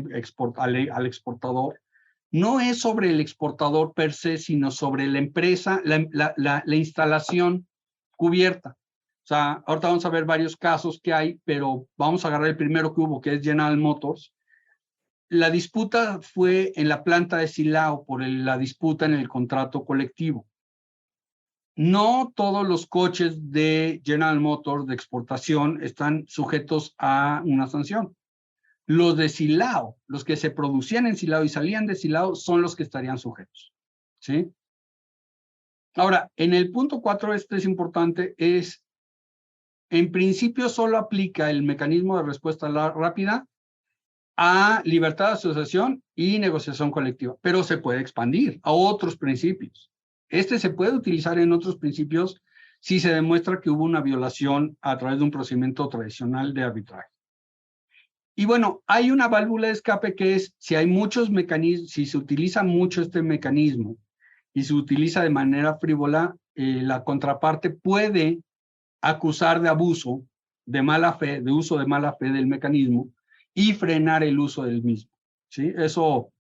al exportador, no es sobre el exportador per se, sino sobre la empresa, la instalación cubierta. O sea, ahorita vamos a ver varios casos que hay, pero vamos a agarrar el primero que hubo, que es General Motors. La disputa fue en la planta de Silao por la disputa en el contrato colectivo. No todos los coches de General Motors de exportación están sujetos a una sanción. Los de Silao, los que se producían en Silao y salían de Silao, son los que estarían sujetos, ¿sí? Ahora, en el punto 4, este es importante, en principio solo aplica el mecanismo de respuesta rápida a libertad de asociación y negociación colectiva, pero se puede expandir a otros principios. Este se puede utilizar en otros principios si se demuestra que hubo una violación a través de un procedimiento tradicional de arbitraje. Y bueno, hay una válvula de escape que es si hay muchos mecanismos, si se utiliza mucho este mecanismo y se utiliza de manera frívola, la contraparte puede acusar de abuso, de mala fe, de uso de mala fe del mecanismo y frenar el uso del mismo, ¿sí? Eso,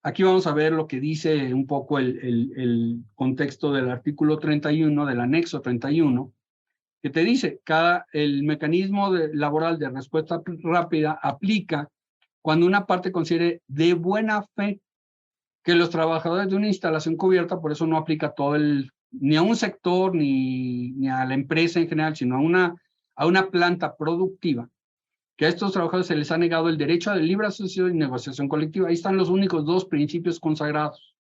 aquí vamos a ver lo que dice un poco el contexto del artículo 31, del anexo 31, que te dice, el mecanismo laboral de respuesta rápida aplica cuando una parte considere de buena fe que los trabajadores de una instalación cubierta, por eso no aplica ni a un sector ni a la empresa en general, sino a una planta productiva, que a estos trabajadores se les ha negado el derecho a la libre asociación y negociación colectiva. Ahí están los únicos dos principios consagrados.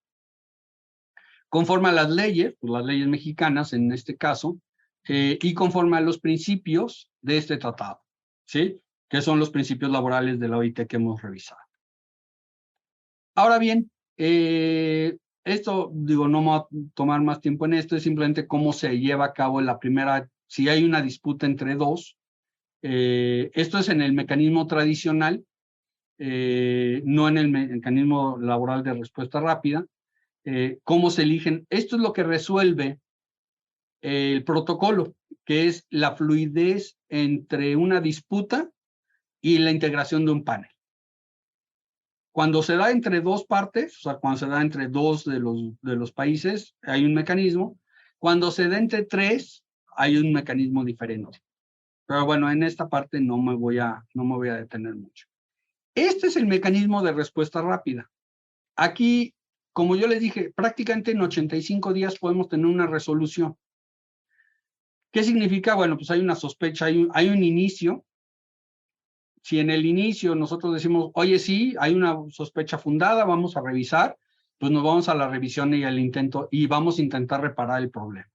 Conforme a las leyes, pues las leyes mexicanas en este caso, y conforme a los principios de este tratado, ¿sí? Que son los principios laborales de la OIT que hemos revisado. Ahora bien, esto, digo, no me voy a tomar más tiempo en esto, es simplemente cómo se lleva a cabo la primera, si hay una disputa entre dos. Esto es en el mecanismo tradicional, no en el mecanismo laboral de respuesta rápida. Cómo se eligen. Esto es lo que resuelve el protocolo, que es la fluidez entre una disputa y la integración de un panel. Cuando se da entre dos partes, o sea, cuando se da entre dos de los países, hay un mecanismo. Cuando se da entre tres, hay un mecanismo diferente. Pero bueno, en esta parte no me voy a detener mucho. Este es el mecanismo de respuesta rápida. Aquí, como yo les dije, prácticamente en 85 días podemos tener una resolución. ¿Qué significa? Bueno, pues hay una sospecha, hay un inicio. Si en el inicio nosotros decimos, oye, sí, hay una sospecha fundada, vamos a revisar, pues nos vamos a la revisión y al intento, y vamos a intentar reparar el problema.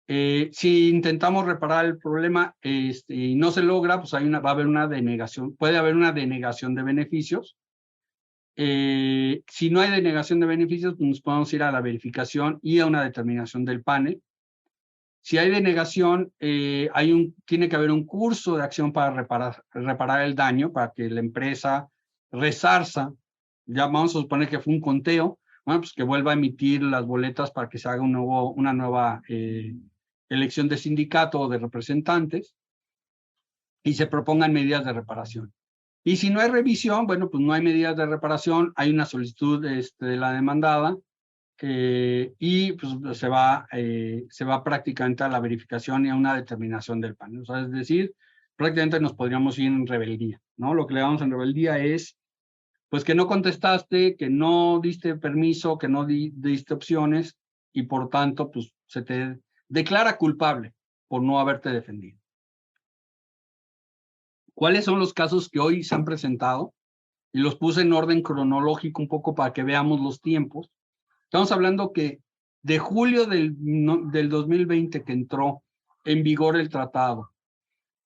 Si intentamos reparar el problema y no se logra, pues va a haber una denegación, puede haber una denegación de beneficios. Si no hay denegación de beneficios, pues nos podemos ir a la verificación y a una determinación del panel. Si hay denegación, tiene que haber un curso de acción para reparar el daño, para que la empresa resarza. Ya vamos a suponer que fue un conteo, bueno, pues que vuelva a emitir las boletas para que se haga una nueva elección de sindicato o de representantes y se propongan medidas de reparación. Y si no hay revisión, bueno, pues no hay medidas de reparación, hay una solicitud de la demandada y pues se va prácticamente a la verificación y a una determinación del panel. O sea, es decir, prácticamente nos podríamos ir en rebeldía, ¿no? Lo que le damos en rebeldía es, pues que no contestaste, que no diste permiso, que no diste opciones y por tanto, pues se te declara culpable por no haberte defendido. ¿Cuáles son los casos que hoy se han presentado? Y los puse en orden cronológico un poco para que veamos los tiempos. Estamos hablando que de julio del 2020 que entró en vigor el tratado,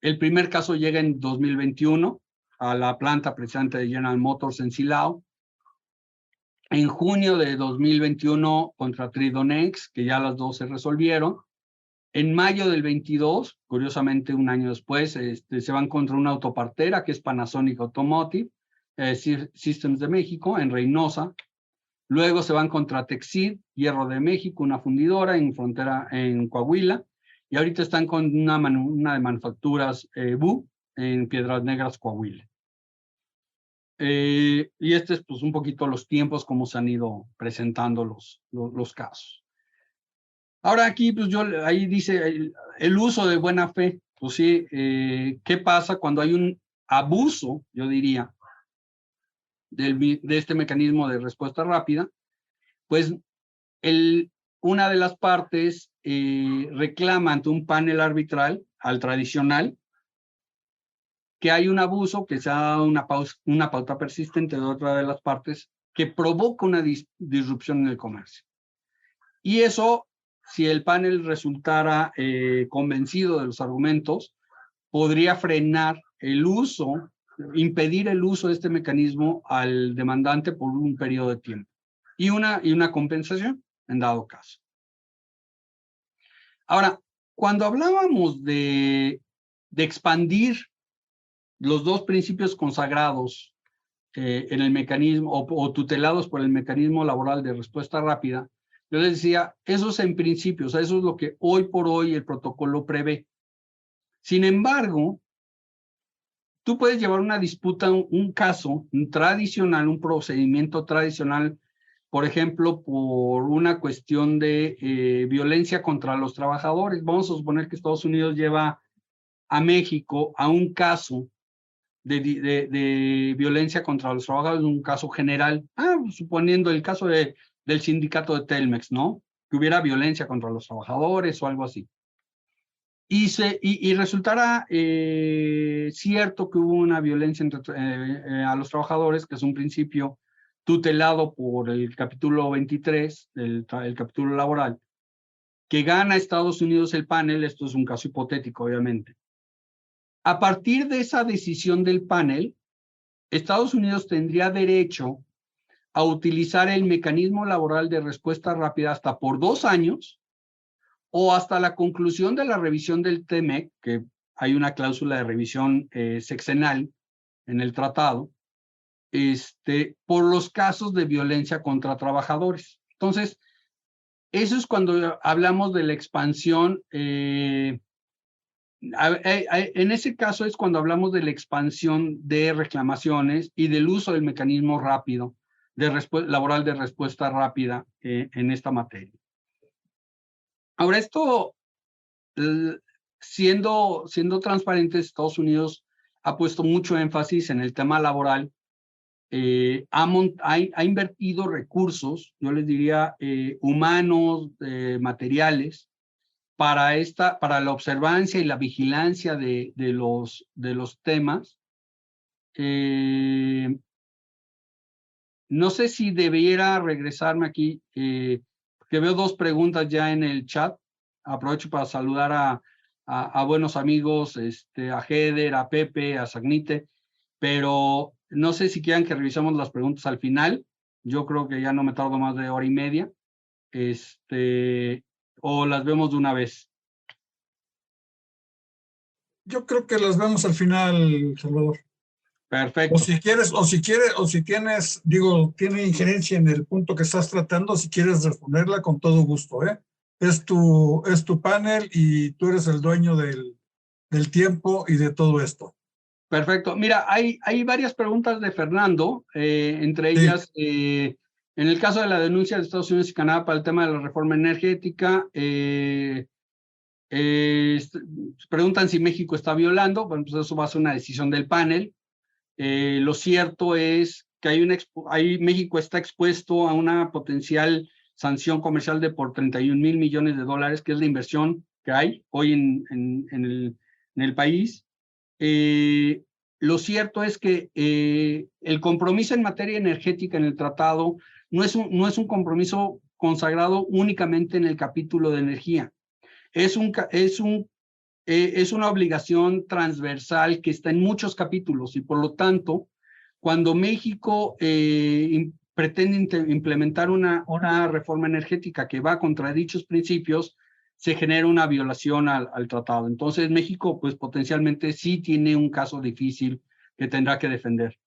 el primer caso llega en 2021 a la planta precisamente de General Motors en Silao. En junio de 2021 contra Tridonex, que ya las dos se resolvieron. En mayo del 22, curiosamente un año después, se van contra una autopartera que es Panasonic Automotive Systems de México, en Reynosa. Luego se van contra Texid, Hierro de México, una fundidora en frontera en Coahuila. Y ahorita están con una de manufacturas BU en Piedras Negras, Coahuila. Y este es pues un poquito los tiempos, como se han ido presentando los casos. Ahora aquí, pues ahí dice el uso de buena fe. Pues sí, ¿qué pasa cuando hay un abuso, yo diría, de este mecanismo de respuesta rápida? Pues una de las partes reclama ante un panel arbitral, al tradicional, que hay un abuso, que se ha dado una pauta persistente de otra de las partes que provoca una disrupción en el comercio. Y eso, si el panel resultara convencido de los argumentos, podría frenar el uso, impedir el uso de este mecanismo al demandante por un periodo de tiempo y una compensación en dado caso. Ahora, cuando hablábamos de expandir los dos principios consagrados en el mecanismo o tutelados por el mecanismo laboral de respuesta rápida, yo les decía, eso es en principio, o sea, eso es lo que hoy por hoy el protocolo prevé. Sin embargo, tú puedes llevar una disputa, un caso tradicional, un procedimiento tradicional por ejemplo, por una cuestión de violencia contra los trabajadores. Vamos a suponer que Estados Unidos lleva a México a un caso de violencia contra los trabajadores, un caso general, suponiendo el caso del sindicato de Telmex, ¿no? Que hubiera violencia contra los trabajadores o algo así. Y resultara cierto que hubo una violencia a los trabajadores, que es un principio tutelado por el capítulo 23, el capítulo laboral, que gana Estados Unidos el panel. Esto es un caso hipotético, obviamente. A partir de esa decisión del panel, Estados Unidos tendría derecho a utilizar el mecanismo laboral de respuesta rápida hasta por 2 años o hasta la conclusión de la revisión del TMEC, que hay una cláusula de revisión sexenal en el tratado, por los casos de violencia contra trabajadores. Entonces, eso es cuando hablamos de la expansión. En ese caso es cuando hablamos de la expansión de reclamaciones y del uso del mecanismo rápido laboral de respuesta rápida en esta materia. Ahora, esto, siendo transparentes, Estados Unidos ha puesto mucho énfasis en el tema laboral, ha invertido recursos, yo les diría humanos, materiales, para la observancia y la vigilancia de los temas. No sé si debiera regresarme aquí, que veo 2 preguntas ya en el chat. Aprovecho para saludar a buenos amigos, a Heder, a Pepe, a Sagnite, pero no sé si quieran que revisemos las preguntas al final. Yo creo que ya no me tardo más de 1 hora y media. ¿O las vemos de una vez? Yo creo que las vemos al final, Salvador. Perfecto. O si tienes, tiene injerencia en el punto que estás tratando, si quieres responderla con todo gusto, ¿eh? Es tu panel y tú eres el dueño del tiempo y de todo esto. Perfecto. Mira, hay varias preguntas de Fernando, entre ellas, en el caso de la denuncia de Estados Unidos y Canadá para el tema de la reforma energética, preguntan si México está violando. Bueno, pues eso va a ser una decisión del panel. Lo cierto es que México está expuesto a una potencial sanción comercial de por $31,000 millones, que es la inversión que hay hoy en el país. Lo cierto es que el compromiso en materia energética en el tratado no es un compromiso consagrado únicamente en el capítulo de energía. Es una obligación transversal que está en muchos capítulos y por lo tanto, cuando México pretende implementar una reforma energética que va contra dichos principios, se genera una violación al tratado. Entonces, México, pues potencialmente sí tiene un caso difícil que tendrá que defender.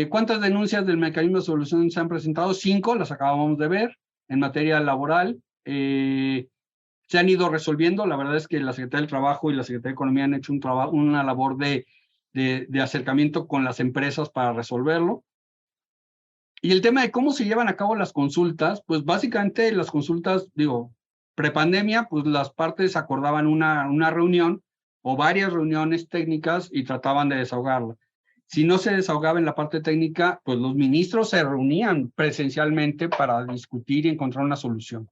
¿Cuántas denuncias del mecanismo de solución se han presentado? 5, las acabamos de ver, en materia laboral. Se han ido resolviendo. La verdad es que la Secretaría del Trabajo y la Secretaría de Economía han hecho una labor de acercamiento con las empresas para resolverlo. Y el tema de cómo se llevan a cabo las consultas, pues básicamente las consultas, prepandemia, pues las partes acordaban una reunión o varias reuniones técnicas y trataban de desahogarla. Si no se desahogaba en la parte técnica, pues los ministros se reunían presencialmente para discutir y encontrar una solución.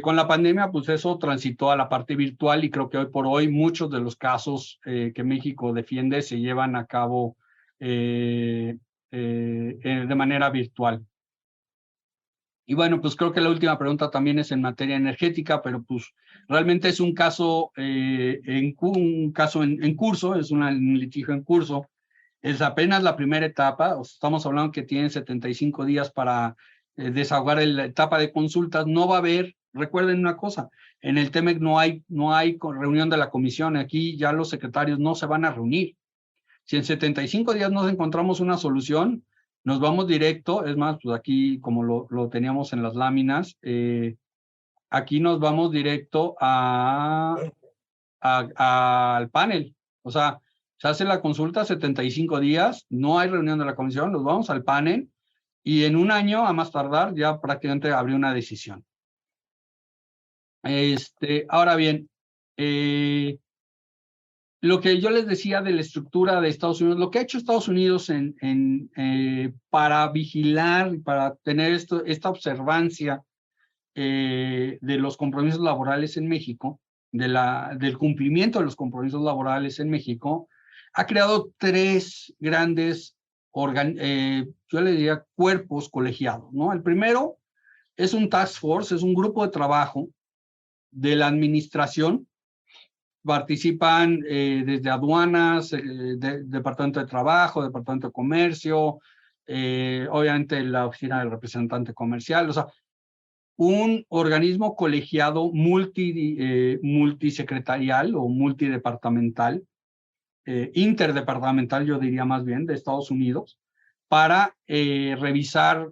Con la pandemia, pues eso transitó a la parte virtual y creo que hoy por hoy muchos de los casos que México defiende se llevan a cabo de manera virtual. Y bueno, pues creo que la última pregunta también es en materia energética, pero pues realmente es un caso en curso, es un litigio en curso. Es apenas la primera etapa, estamos hablando que tienen 75 días para desahogar la etapa de consultas. No va a haber, recuerden una cosa, en el TEMEC no hay reunión de la comisión, aquí ya los secretarios no se van a reunir. Si en 75 días no encontramos una solución, nos vamos directo, es más, pues aquí como lo teníamos en las láminas, aquí nos vamos directo al panel. O sea, se hace la consulta 75 días, no hay reunión de la comisión, nos vamos al panel y en un año, a más tardar, ya prácticamente habría una decisión. Ahora bien, lo que yo les decía de la estructura de Estados Unidos, lo que ha hecho Estados Unidos para vigilar y para tener esta observancia de los compromisos laborales en México, del cumplimiento de los compromisos laborales en México, ha creado 3 grandes, yo le diría, cuerpos colegiados, ¿no? El primero es un task force, es un grupo de trabajo de la administración. Participan desde aduanas, Departamento de Trabajo, Departamento de Comercio, obviamente la Oficina del Representante Comercial, o sea, un organismo colegiado multisecretarial o multidepartamental, interdepartamental, yo diría más bien, de Estados Unidos, para revisar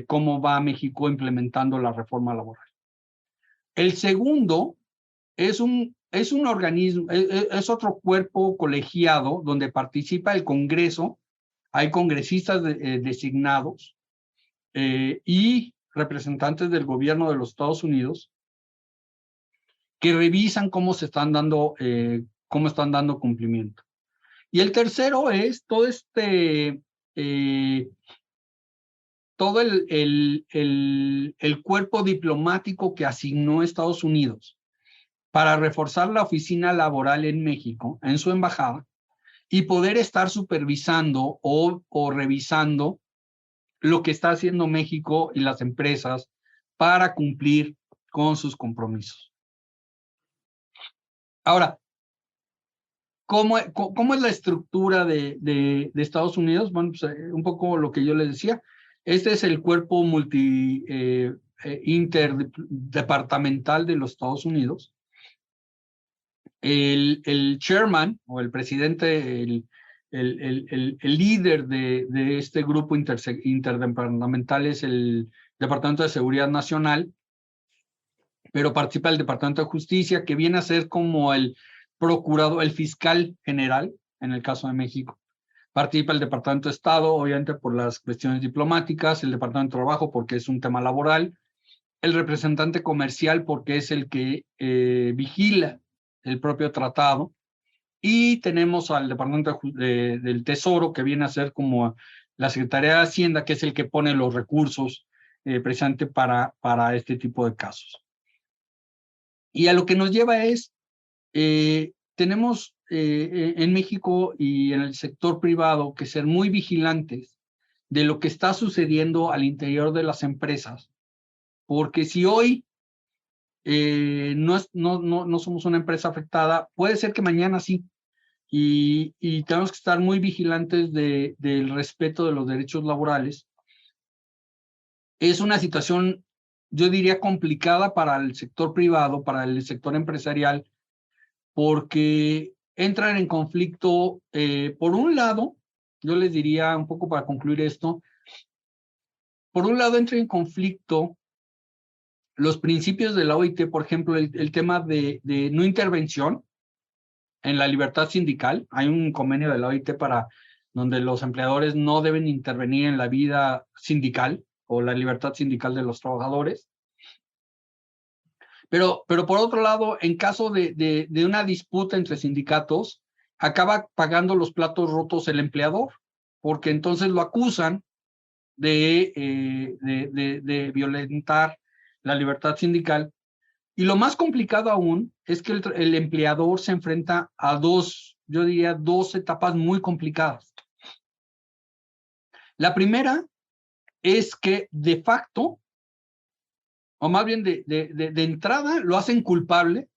cómo va México implementando la reforma laboral. El segundo es un organismo, es otro cuerpo colegiado donde participa el Congreso, hay congresistas designados y representantes del gobierno de los Estados Unidos que revisan cómo están dando cumplimiento. Y el tercero es todo el cuerpo diplomático que asignó Estados Unidos para reforzar la oficina laboral en México, en su embajada, y poder estar supervisando o revisando lo que está haciendo México y las empresas para cumplir con sus compromisos. Ahora, ¿cómo es la estructura de Estados Unidos? Bueno, pues, un poco lo que yo les decía. Este es el cuerpo interdepartamental de los Estados Unidos. El chairman o el presidente, el líder de este grupo interdepartamental es el Departamento de Seguridad Nacional, pero participa el Departamento de Justicia, que viene a ser como el procurador, el fiscal general, en el caso de México. Participa el Departamento de Estado, obviamente por las cuestiones diplomáticas, el Departamento de Trabajo porque es un tema laboral, el representante comercial porque es el que vigila el propio tratado, y tenemos al Departamento del Tesoro, que viene a ser como la Secretaría de Hacienda, que es el que pone los recursos precisamente para este tipo de casos. Y a lo que nos lleva es, tenemos en México y en el sector privado que ser muy vigilantes de lo que está sucediendo al interior de las empresas, porque si hoy no somos una empresa afectada, puede ser que mañana sí, y tenemos que estar muy vigilantes del respeto de los derechos laborales. Es una situación, yo diría, complicada para el sector privado, para el sector empresarial, porque entran en conflicto, por un lado, yo les diría un poco para concluir esto, por un lado entra en conflicto los principios de la OIT, por ejemplo, el tema de no intervención en la libertad sindical. Hay un convenio de la OIT donde los empleadores no deben intervenir en la vida sindical o la libertad sindical de los trabajadores. Pero por otro lado, en caso de una disputa entre sindicatos, acaba pagando los platos rotos el empleador, porque entonces lo acusan de violentar la libertad sindical. Y lo más complicado aún es que el empleador se enfrenta a dos etapas muy complicadas. La primera es que de facto, o más bien de entrada, lo hacen culpable,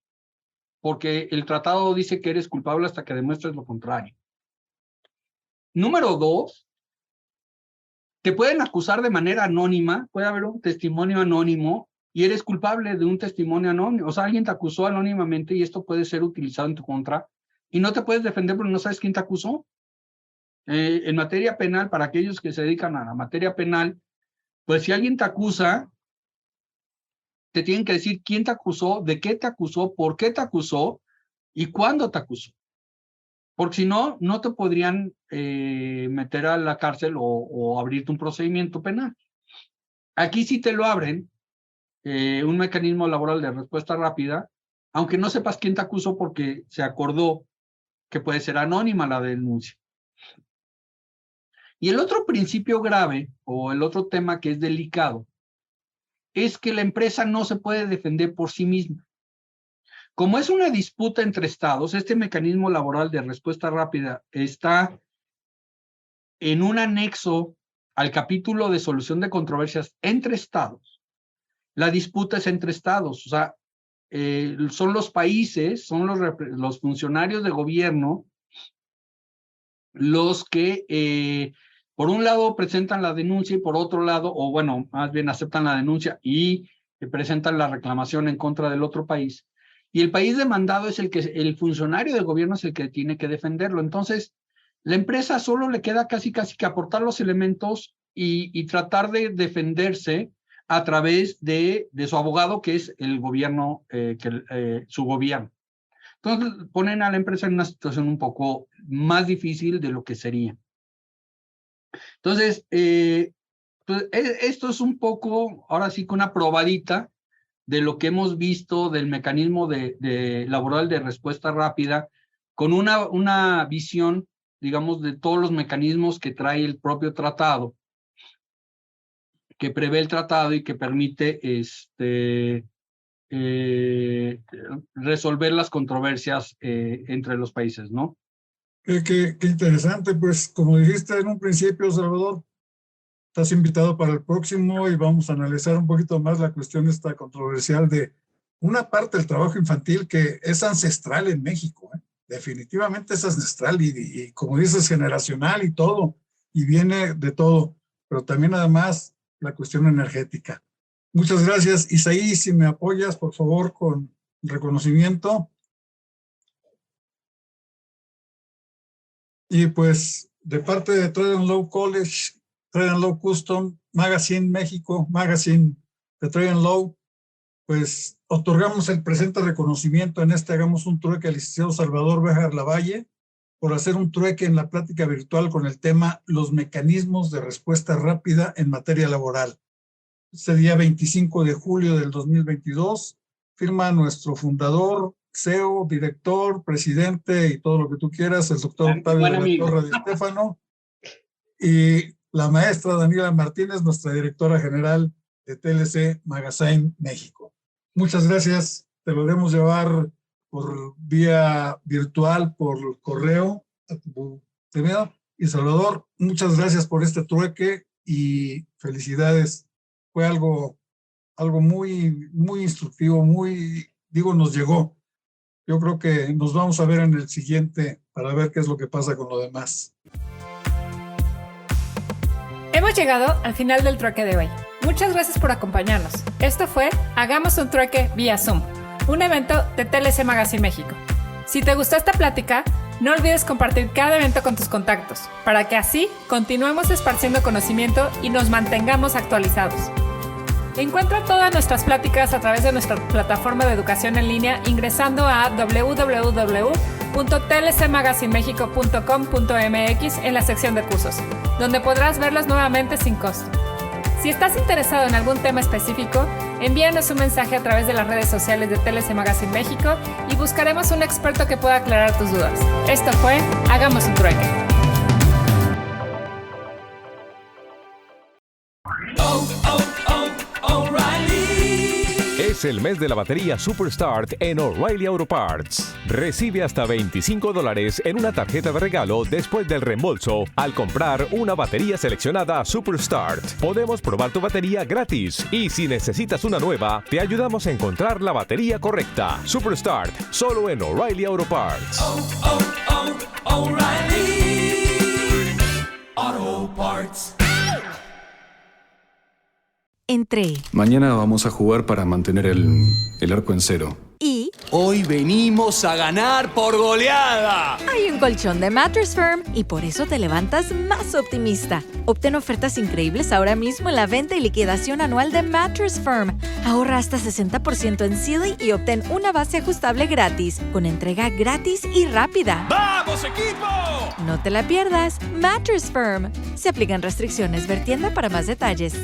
porque el tratado dice que eres culpable hasta que demuestres lo contrario. Número 2, te pueden acusar de manera anónima, puede haber un testimonio anónimo, y eres culpable de un testimonio anónimo. O sea, alguien te acusó anónimamente y esto puede ser utilizado en tu contra y no te puedes defender porque no sabes quién te acusó. En materia penal, para aquellos que se dedican a la materia penal, pues si alguien te acusa, te tienen que decir quién te acusó, de qué te acusó, por qué te acusó y cuándo te acusó. porque si no, no te podrían meter a la cárcel o abrirte un procedimiento penal. Aquí sí te lo abren, un mecanismo laboral de respuesta rápida, aunque no sepas quién te acusó porque se acordó que puede ser anónima la denuncia. Y el otro principio grave, o el otro tema que es delicado, es que la empresa no se puede defender por sí misma. Como es una disputa entre estados, este mecanismo laboral de respuesta rápida está en un anexo al capítulo de solución de controversias entre estados. La disputa es entre estados, o sea, son los países, son los funcionarios de gobierno los que, por un lado, presentan la denuncia y por otro lado, o bueno, más bien aceptan la denuncia y presentan la reclamación en contra del otro país. Y el país demandado es el funcionario de gobierno es el que tiene que defenderlo. Entonces, la empresa solo le queda casi que aportar los elementos y tratar de defenderse a través de su abogado, que es el gobierno, su gobierno. Entonces, ponen a la empresa en una situación un poco más difícil de lo que sería. Entonces, esto es un poco, ahora sí, que una probadita de lo que hemos visto del mecanismo laboral de respuesta rápida, con una visión, digamos, de todos los mecanismos que trae el propio tratado, que prevé el tratado y que permite resolver las controversias entre los países, ¿no? Qué interesante, pues como dijiste en un principio, Salvador, estás invitado para el próximo y vamos a analizar un poquito más la cuestión esta controversial de una parte del trabajo infantil que es ancestral en México, ¿eh? Definitivamente es ancestral y como dices, generacional y todo, y viene de todo, pero también además la cuestión energética. Muchas gracias. Isaí, si me apoyas, por favor, con reconocimiento. Y pues, de parte de Trade and Law College, Trade and Law Custom, Magazine México, Magazine de Trade and Law, pues otorgamos el presente reconocimiento en Hagamos un Trueque al licenciado Salvador Béjar Lavalle por hacer un trueque en la plática virtual con el tema Los mecanismos de respuesta rápida en materia laboral. Este día 25 de julio del 2022, firma nuestro fundador, CEO, director, presidente y todo lo que tú quieras, el doctor Octavio de la Torre de Estéfano, y la maestra Daniela Martínez, nuestra directora general de TLC Magazine México. Muchas gracias, te lo debemos llevar por vía virtual, por correo a tu TV. Y Salvador, muchas gracias por este trueque y felicidades. Fue algo muy, muy instructivo, nos llegó. Yo creo que nos vamos a ver en el siguiente para ver qué es lo que pasa con lo demás. Hemos llegado al final del trueque de hoy. Muchas gracias por acompañarnos. Esto fue Hagamos un Trueque vía Zoom, un evento de TLC Magazine México. Si te gustó esta plática, no olvides compartir cada evento con tus contactos, para que así continuemos esparciendo conocimiento y nos mantengamos actualizados. Encuentra todas nuestras pláticas a través de nuestra plataforma de educación en línea ingresando a www.tlcmagazinemexico.com.mx en la sección de cursos, donde podrás verlas nuevamente sin costo. Si estás interesado en algún tema específico, envíanos un mensaje a través de las redes sociales de TLC Magazine México y buscaremos un experto que pueda aclarar tus dudas. Esto fue Hagamos un Trueque. Es el mes de la batería Superstart en O'Reilly Auto Parts. Recibe hasta $25 en una tarjeta de regalo después del reembolso al comprar una batería seleccionada Superstart. Podemos probar tu batería gratis y si necesitas una nueva, te ayudamos a encontrar la batería correcta. Superstart, solo en O'Reilly Auto Parts. O'Reilly Auto Parts. Entre mañana vamos a jugar para mantener el arco en cero. y Hoy venimos a ganar por goleada. Hay un colchón de Mattress Firm y por eso te levantas más optimista. Obtén ofertas increíbles ahora mismo en la venta y liquidación anual de Mattress Firm. Ahorra hasta 60% en Sealy y obtén una base ajustable gratis, con entrega gratis y rápida. ¡Vamos, equipo! No te la pierdas. Mattress Firm. Se aplican restricciones. Ver tienda para más detalles.